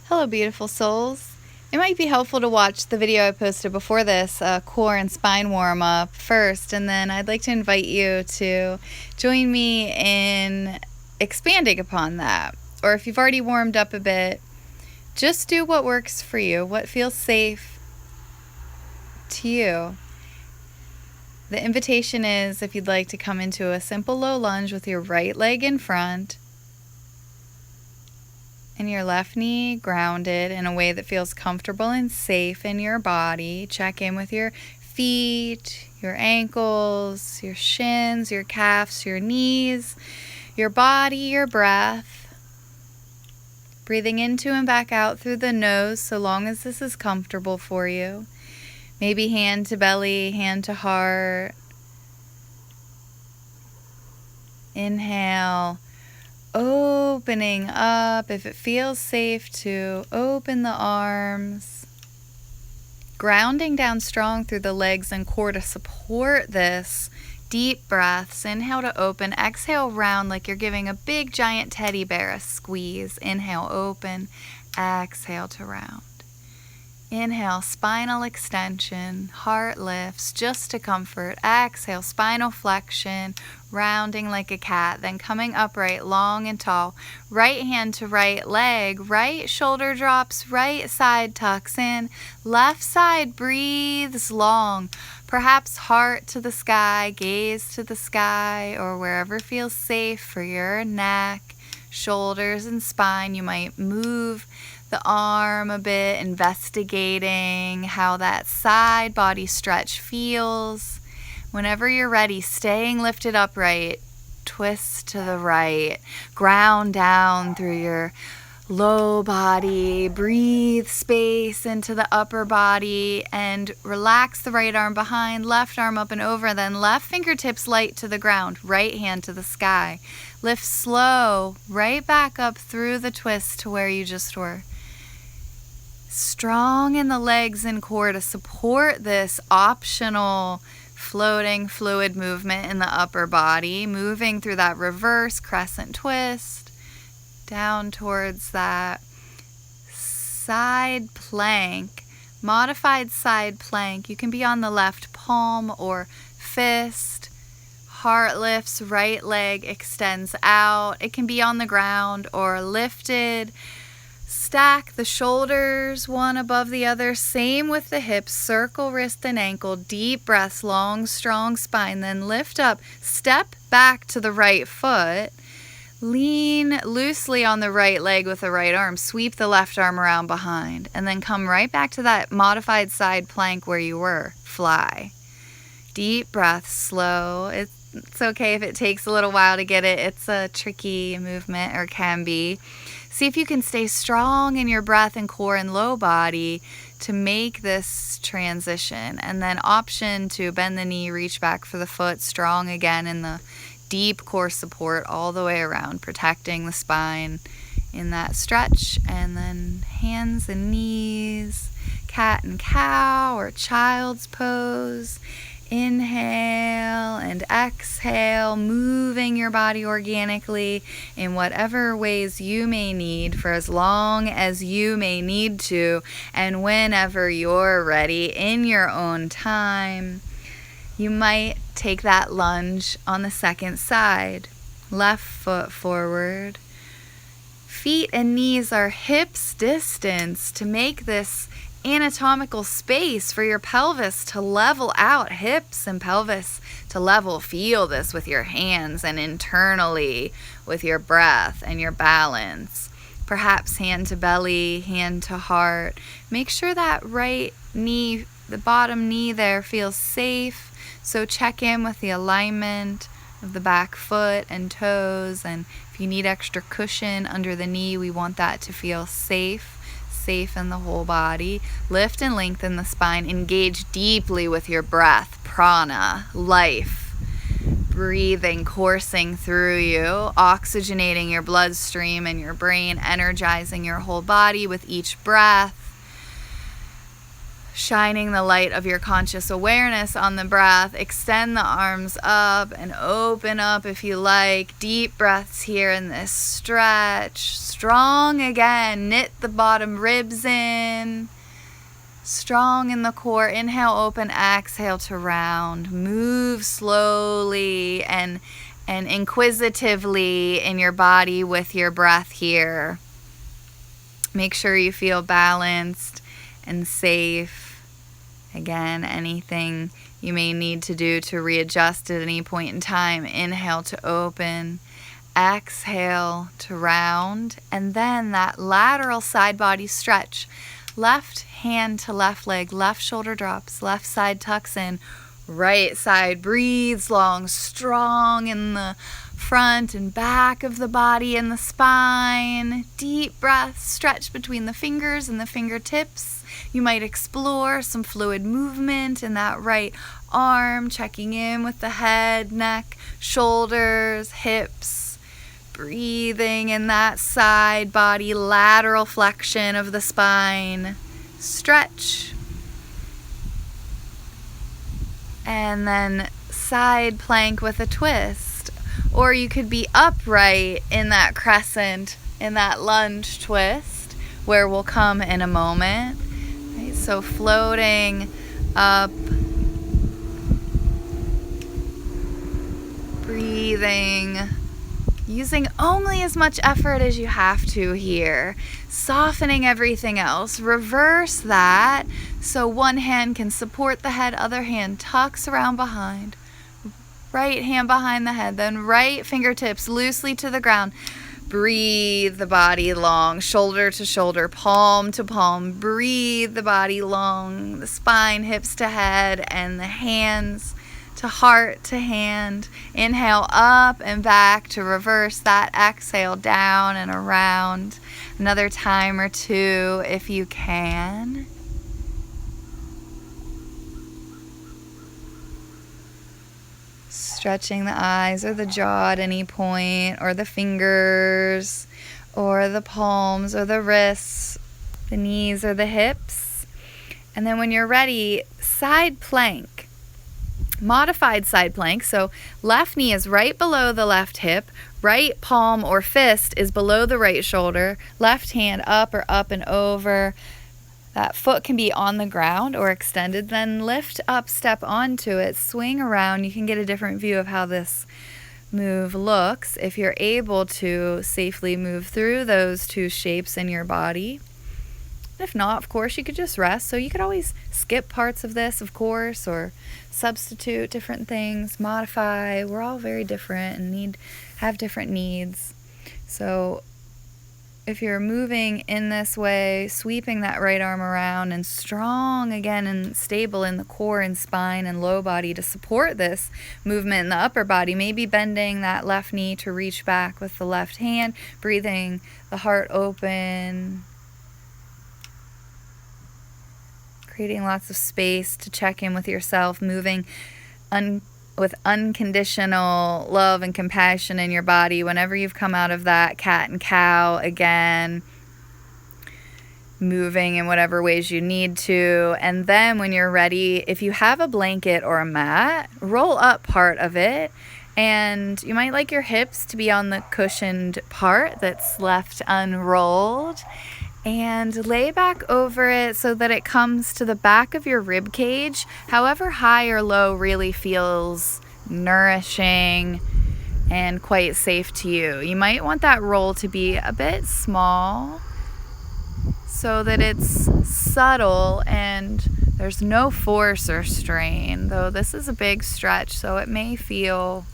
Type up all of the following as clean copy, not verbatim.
Hello, beautiful souls. It might be helpful to watch the video I posted before this, core and spine warm up first, and then I'd like to invite you to join me in expanding upon that. Or if you've already warmed up a bit, just do what works for you, what feels safe to you. The invitation is, if you'd like to come into a simple low lunge with your right leg in front and your left knee grounded in a way that feels comfortable and safe in your body. Check in with your feet, your ankles, your shins, your calves, your knees, your body, your breath. Breathing into and back out through the nose so long as this is comfortable for you. Maybe hand to belly, hand to heart. Inhale, opening up. If it feels safe to open the arms. Grounding down strong through the legs and core to support this. Deep breaths. Inhale to open. Exhale, round like you're giving a big giant teddy bear a squeeze. Inhale, open. Exhale to round. Inhale, spinal extension, heart lifts just to comfort. Exhale, spinal flexion, rounding like a cat, then coming upright, long and tall. Right hand to right leg, right shoulder drops, right side tucks in, left side breathes long. Perhaps heart to the sky, gaze to the sky, or wherever feels safe for your neck, shoulders, and spine. You might move the arm a bit, investigating how that side body stretch feels. Whenever you're ready, staying lifted upright, twist to the right, ground down through your low body, breathe space into the upper body, and relax the right arm behind, left arm up and over, then left fingertips light to the ground, right hand to the sky. Lift slow, right back up through the twist to where you just were. Strong in the legs and core to support this optional floating fluid movement in the upper body, moving through that reverse crescent twist, down towards that side plank, modified side plank. You can be on the left palm or fist. Heart lifts, right leg extends out. It can be on the ground or lifted. Stack the shoulders one above the other. Same with the hips. Circle wrist and ankle. Deep breaths, long, strong spine. Then lift up. Step back to the right foot. Lean loosely on the right leg with the right arm. Sweep the left arm around behind. And then come right back to that modified side plank where you were. Fly. Deep breaths, slow. It's okay if it takes a little while to get it. It's a tricky movement, or can be. See if you can stay strong in your breath and core and low body to make this transition. And then option to bend the knee, reach back for the foot, strong again in the deep core support all the way around, protecting the spine in that stretch. And then hands and knees, cat and cow or child's pose. Inhale and exhale, moving your body organically in whatever ways you may need for as long as you may need to, and whenever you're ready in your own time. You might take that lunge on the second side. Left foot forward. Feet and knees are hips distance to make this anatomical space for your pelvis to level out, hips and pelvis to level. Feel this with your hands and internally with your breath and your balance. Perhaps hand to belly, hand to heart. Make sure that right knee, the bottom knee there, feels safe. So check in with the alignment of the back foot and toes. And if you need extra cushion under the knee, we want that to feel safe in the whole body. Lift and lengthen the spine. Engage deeply with your breath. Prana, life. Breathing, coursing through you, oxygenating your bloodstream and your brain, energizing your whole body with each breath. shining the light of your conscious awareness on the breath. Extend the arms up and open up if you like. Deep breaths here in this stretch. Strong again. Knit the bottom ribs in. Strong in the core. Inhale, open. Exhale to round. Move slowly and inquisitively in your body with your breath here. Make sure you feel balanced and safe. Again, anything you may need to do to readjust at any point in time. Inhale to open. Exhale to round. And then that lateral side body stretch. Left hand to left leg. Left shoulder drops. Left side tucks in. Right side breathes long, strong in the front and back of the body and the spine. Deep breath, stretch between the fingers and the fingertips. You might explore some fluid movement in that right arm, checking in with the head, neck, shoulders, hips. Breathing in that side body, lateral flexion of the spine. Stretch. And then side plank with a twist. Or you could be upright in that crescent, in that lunge twist, where we'll come in a moment. Right? So floating up, breathing, using only as much effort as you have to here, softening everything else. Reverse that, so one hand can support the head, other hand tucks around behind. Right hand behind the head, then right fingertips loosely to the ground. Breathe the body long, shoulder to shoulder, palm to palm. Breathe the body long, the spine, hips to head, and the hands to heart to hand. Inhale up and back to reverse that. Exhale down and around. Another time or two if you can. Stretching the eyes or the jaw at any point, or the fingers, or the palms, or the wrists, the knees, or the hips. And then when you're ready, side plank. Modified side plank. So left knee is right below the left hip, right palm or fist is below the right shoulder, left hand up or up and over. That foot can be on the ground or extended. Then lift up, step onto it, swing around. You can get a different view of how this move looks if you're able to safely move through those two shapes in your body. If not, of course, you could just rest. So you could always skip parts of this, of course, or substitute different things, modify. We're all very different and have different needs. So if you're moving in this way, sweeping that right arm around and strong again and stable in the core and spine and low body to support this movement in the upper body, maybe bending that left knee to reach back with the left hand, breathing the heart open, creating lots of space to check in with yourself, moving with unconditional love and compassion in your body whenever you've come out of that cat and cow again, moving in whatever ways you need to. And then when you're ready, if you have a blanket or a mat, roll up part of it, and you might like your hips to be on the cushioned part that's left unrolled, and lay back over it so that it comes to the back of your rib cage. However high or low really feels nourishing and quite safe to you. You might want that roll to be a bit small so that it's subtle and there's no force or strain, though this is a big stretch, so it may feel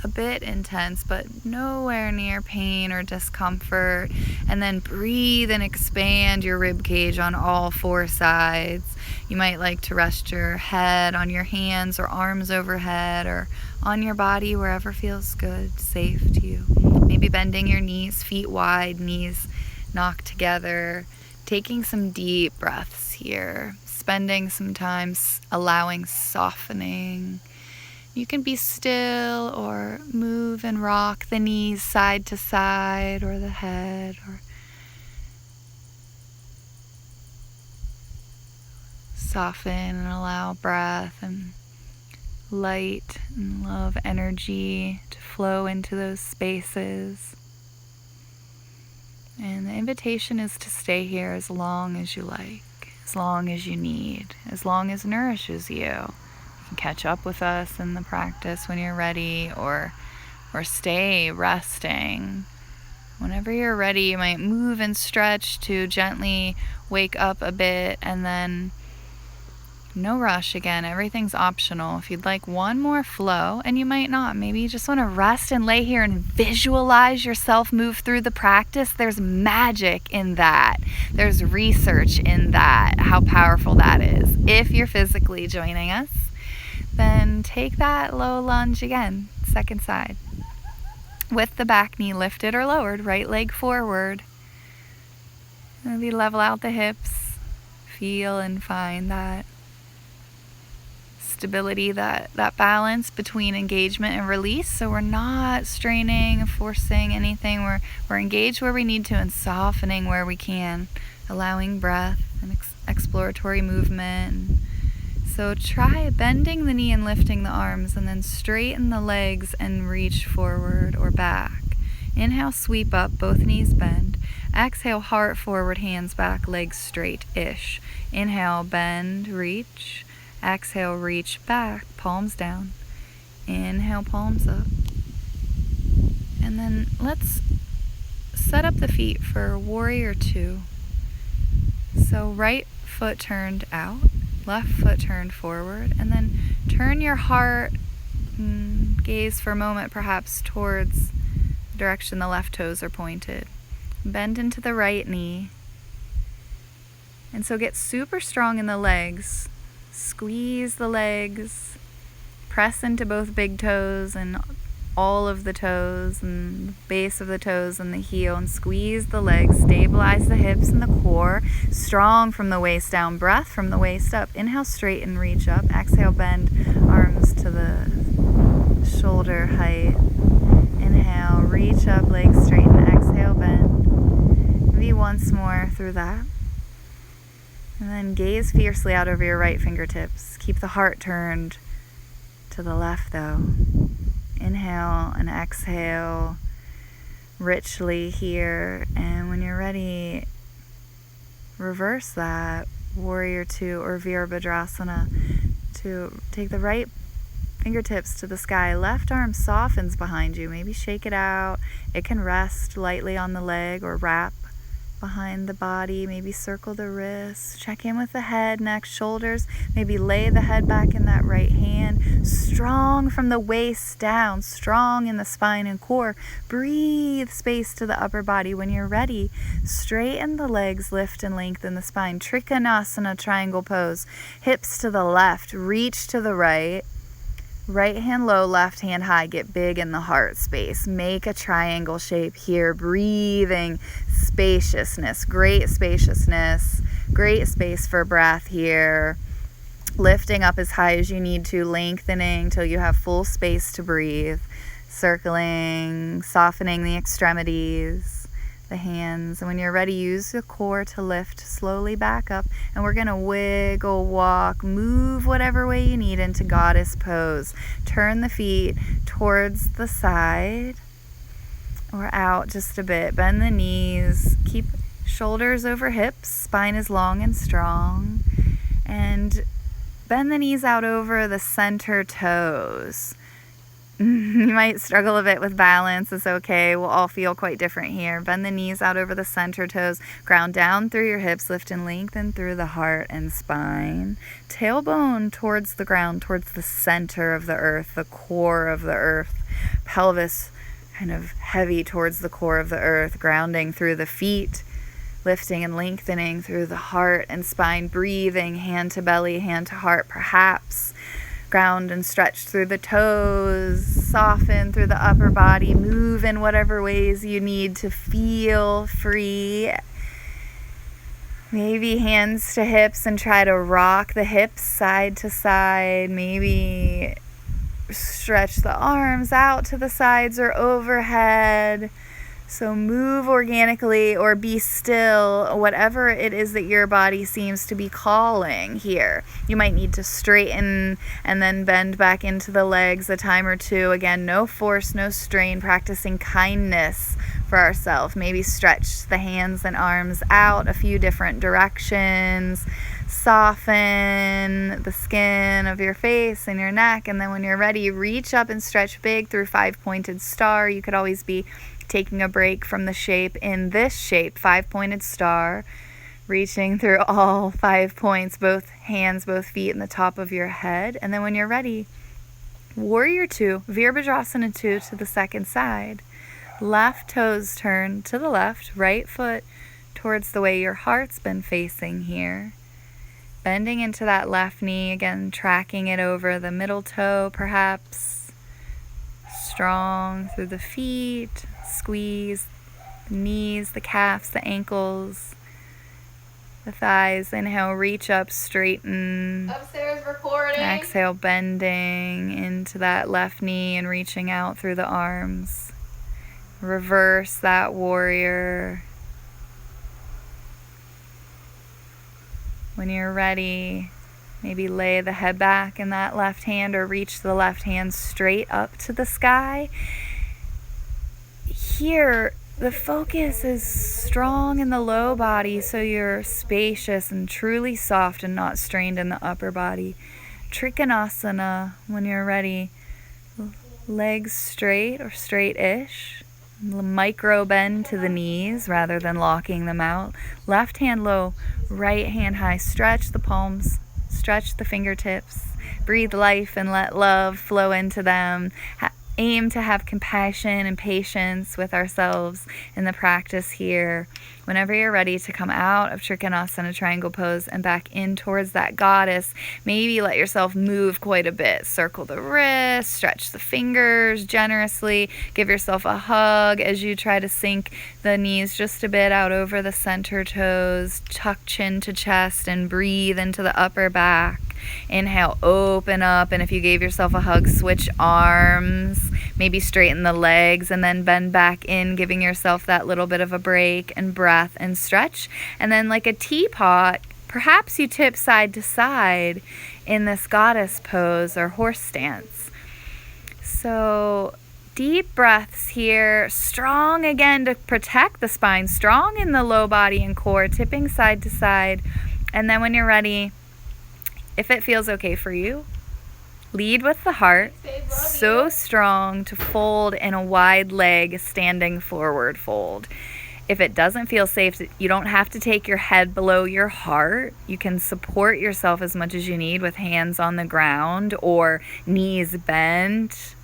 a bit intense, but nowhere near pain or discomfort. And then breathe and expand your rib cage on all four sides. You might like to rest your head on your hands or arms overhead or on your body, wherever feels good, safe to you. Maybe bending your knees, feet wide, knees knocked together. Taking some deep breaths here. Spending some time allowing softening. You can be still or move and rock the knees side to side or the head, or Soften and allow breath and light and love energy to flow into those spaces. And the invitation is to stay here as long as you like, as long as you need, as long as nourishes you. You can catch up with us in the practice when you're ready, or stay resting. Whenever you're ready, you might move and stretch to gently wake up a bit, and then no rush again. Everything's optional. If you'd like one more flow, and you might not, maybe you just want to rest and lay here and visualize yourself move through the practice. There's magic in that. There's research in that, how powerful that is. If you're physically joining us, then take that low lunge again, second side. With the back knee lifted or lowered, right leg forward. Maybe level out the hips. Feel and find that stability, that balance between engagement and release. So we're not straining, forcing anything. We're engaged where we need to and softening where we can, allowing breath and exploratory movement. So try bending the knee and lifting the arms, and then straighten the legs and reach forward or back. Inhale, sweep up, both knees bend. Exhale, heart forward, hands back, legs straight-ish. Inhale, bend, reach. Exhale, reach back, palms down. Inhale, palms up. And then let's set up the feet for warrior two. So right foot turned out, left foot turned forward, and then turn your heart, gaze for a moment perhaps towards the direction the left toes are pointed. Bend into the right knee. And so get super strong in the legs. Squeeze the legs. Press into both big toes and all of the toes and the base of the toes and the heel, and squeeze the legs. Stabilize the hips and the core. Strong from the waist down. Breath from the waist up. Inhale, straighten, reach up. Exhale, bend arms to the shoulder height. Inhale, reach up, legs straighten. Exhale, bend. Maybe once more through that. And then gaze fiercely out over your right fingertips. Keep the heart turned to the left though. Inhale and exhale richly here. And when you're ready, reverse that, warrior two or Virabhadrasana, to take the right fingertips to the sky. Left arm softens behind you. Maybe shake it out. It can rest lightly on the leg or wrap behind the body. Maybe circle the wrists. Check in with the head, neck, shoulders. Maybe lay the head back in that right hand. Strong from the waist down. Strong in the spine and core. Breathe space to the upper body. When you're ready, straighten the legs, lift and lengthen the spine. Trikanasana, triangle pose. Hips to the left. Reach to the right. Right hand low, left hand high. Get big in the heart space. Make a triangle shape here. Breathing spaciousness. Great spaciousness. Great space for breath here. Lifting up as high as you need to. Lengthening till you have full space to breathe. Circling, softening the extremities, the hands. And when you're ready, use the core to lift slowly back up. And we're going to wiggle, walk, move whatever way you need into goddess pose. Turn the feet towards the side or out just a bit. Bend the knees. Keep shoulders over hips. Spine is long and strong. And bend the knees out over the center toes. You might struggle a bit with balance. It's okay. We'll all feel quite different here. Bend the knees out over the center toes. Ground down through your hips. Lift and lengthen through the heart and spine. Tailbone towards the ground, towards the center of the earth, the core of the earth. Pelvis kind of heavy towards the core of the earth. Grounding through the feet. Lifting and lengthening through the heart and spine. Breathing hand to belly, hand to heart, perhaps. Ground and stretch through the toes, soften through the upper body, move in whatever ways you need to feel free. Maybe hands to hips and try to rock the hips side to side. Maybe stretch the arms out to the sides or overhead. So move organically or be still, whatever it is that your body seems to be calling here. You might need to straighten and then bend back into the legs a time or two. Again, no force, no strain, practicing kindness for ourselves. Maybe stretch the hands and arms out a few different directions. Soften the skin of your face and your neck, and then when you're ready, reach up and stretch big through 5-pointed star. You could always be taking a break from the shape in this shape, 5-pointed star, reaching through all 5 points, both hands, both feet, and the top of your head. And then when you're ready, warrior 2, Virabhadrasana 2 to the second side. Left toes turn to the left, right foot towards the way your heart's been facing here. Bending into that left knee, again, tracking it over the middle toe, perhaps. Strong through the feet, squeeze the knees, the calves, the ankles, the thighs. Inhale, reach up, straighten. Upstairs recording. Exhale, bending into that left knee and reaching out through the arms. Reverse that warrior. When you're ready, maybe lay the head back in that left hand or reach the left hand straight up to the sky. Here, the focus is strong in the low body, so you're spacious and truly soft and not strained in the upper body. Trikanasana, when you're ready, legs straight or straight-ish. Micro bend to the knees rather than locking them out. Left hand low, right hand high. Stretch the palms, stretch the fingertips. Breathe life and let love flow into them. Aim to have compassion and patience with ourselves in the practice here. Whenever you're ready to come out of Trikanasana, triangle pose, and back in towards that goddess, maybe let yourself move quite a bit. Circle the wrists, stretch the fingers generously, give yourself a hug as you try to sink the knees just a bit out over the center toes. Tuck chin to chest and breathe into the upper back. Inhale, open up, and if you gave yourself a hug, switch arms, maybe straighten the legs, and then bend back in, giving yourself that little bit of a break and breath and stretch. And then like a teapot, perhaps you tip side to side in this goddess pose or horse stance. So deep breaths here, strong again to protect the spine, strong in the low body and core, tipping side to side. And then when you're ready, if it feels okay for you, lead with the heart, so strong to fold in a wide leg, standing forward fold. If it doesn't feel safe, you don't have to take your head below your heart. You can support yourself as much as you need with hands on the ground or knees bent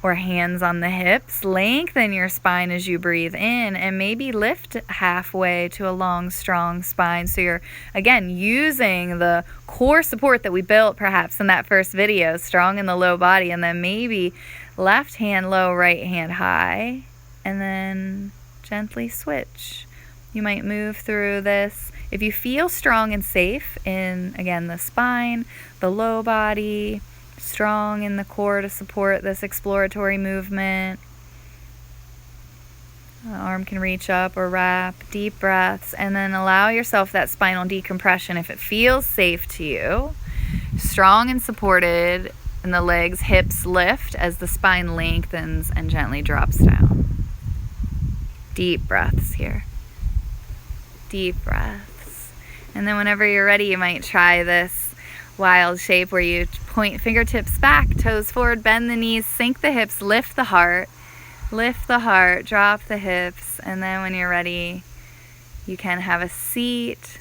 or hands on the hips. Lengthen your spine as you breathe in and maybe lift halfway to a long, strong spine. So you're, again, using the core support that we built perhaps in that first video, strong in the low body, and then maybe left hand low, right hand high, and then gently switch. You might move through this. If you feel strong and safe in, again, the spine, the low body, strong in the core to support this exploratory movement. The arm can reach up or wrap. Deep breaths, and then allow yourself that spinal decompression if it feels safe to you. Strong and supported, and the legs, hips lift as the spine lengthens and gently drops down. Deep breaths here. Deep breaths. And then whenever you're ready, you might try this wild shape where you point fingertips back, toes forward, bend the knees, sink the hips, lift the heart, drop the hips, and then when you're ready, you can have a seat.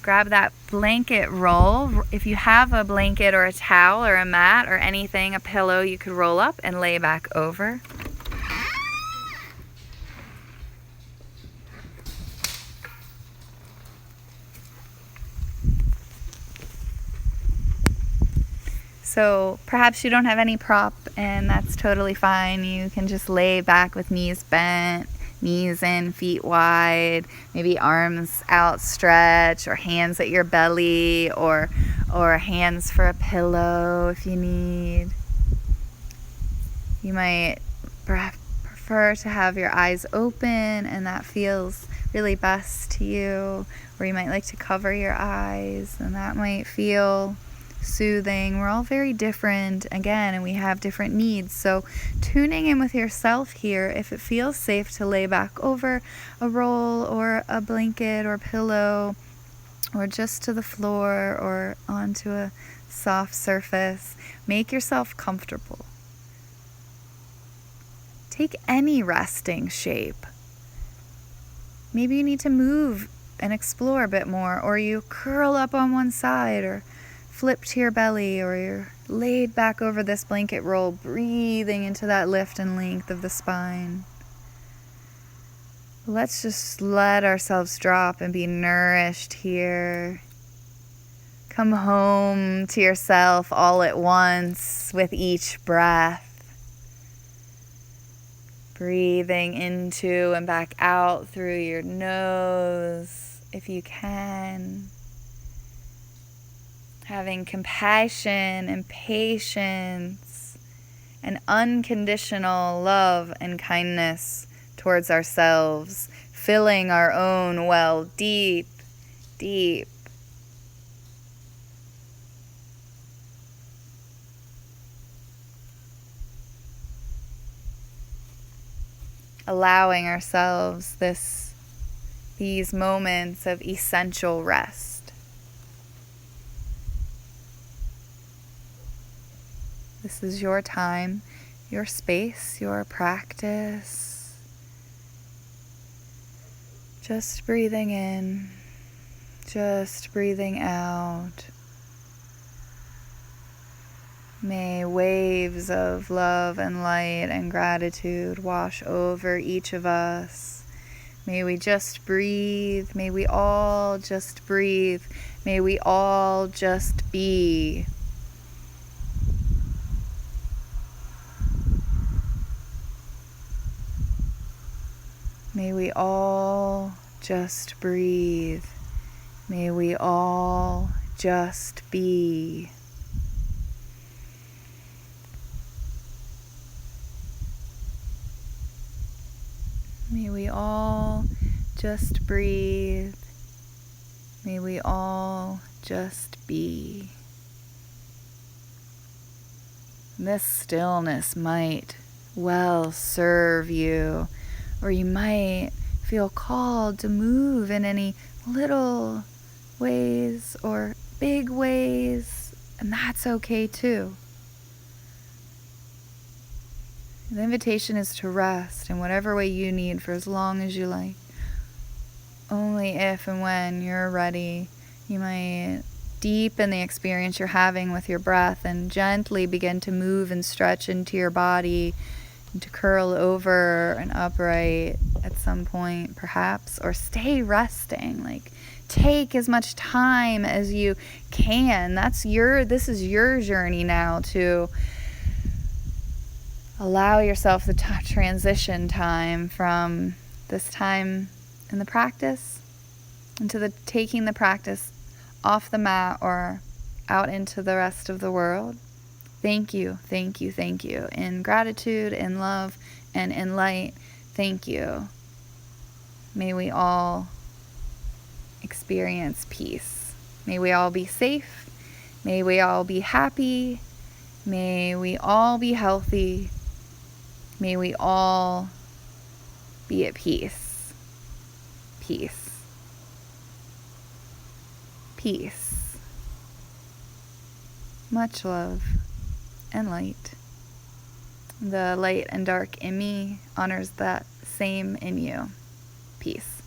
Grab that blanket roll. If you have a blanket or a towel or a mat or anything, a pillow, you could roll up and lay back over. So perhaps you don't have any prop, and that's totally fine. You can just lay back with knees bent, knees in, feet wide, maybe arms outstretched, or hands at your belly, or hands for a pillow if you need. You might perhaps prefer to have your eyes open and that feels really best to you, or you might like to cover your eyes and that might feel soothing. We're all very different, again, and we have different needs. So tuning in with yourself here, if it feels safe to lay back over a roll or a blanket or pillow, or just to the floor or onto a soft surface, make yourself comfortable. Take any resting shape. Maybe you need to move and explore a bit more, or you curl up on one side, or flip to your belly, or you're laid back over this blanket roll, breathing into that lift and length of the spine. Let's just let ourselves drop and be nourished here. Come home to yourself all at once with each breath. Breathing into and back out through your nose, if you can. Having compassion and patience and unconditional love and kindness towards ourselves, filling our own well deep, deep. Allowing ourselves these moments of essential rest. This is your time, your space, your practice. Just breathing in, just breathing out. May waves of love and light and gratitude wash over each of us. May we just breathe. May we all just breathe. May we all just be. May we all just breathe. May we all just be. May we all just breathe. May we all just be. This stillness might well serve you, or you might feel called to move in any little ways or big ways, and that's okay too. The invitation is to rest in whatever way you need for as long as you like. Only if and when you're ready, you might deepen the experience you're having with your breath and gently begin to move and stretch into your body and to curl over and upright at some point perhaps, or stay resting. Like, take as much time as you can. This is your journey now to allow yourself the transition time from this time in the practice into taking the practice off the mat or out into the rest of the world. Thank you, thank you, thank you. In gratitude, in love, and in light, thank you. May we all experience peace. May we all be safe. May we all be happy. May we all be healthy. May we all be at peace. Peace. Peace. Much love and light. The light and dark in me honors that same in you. Peace.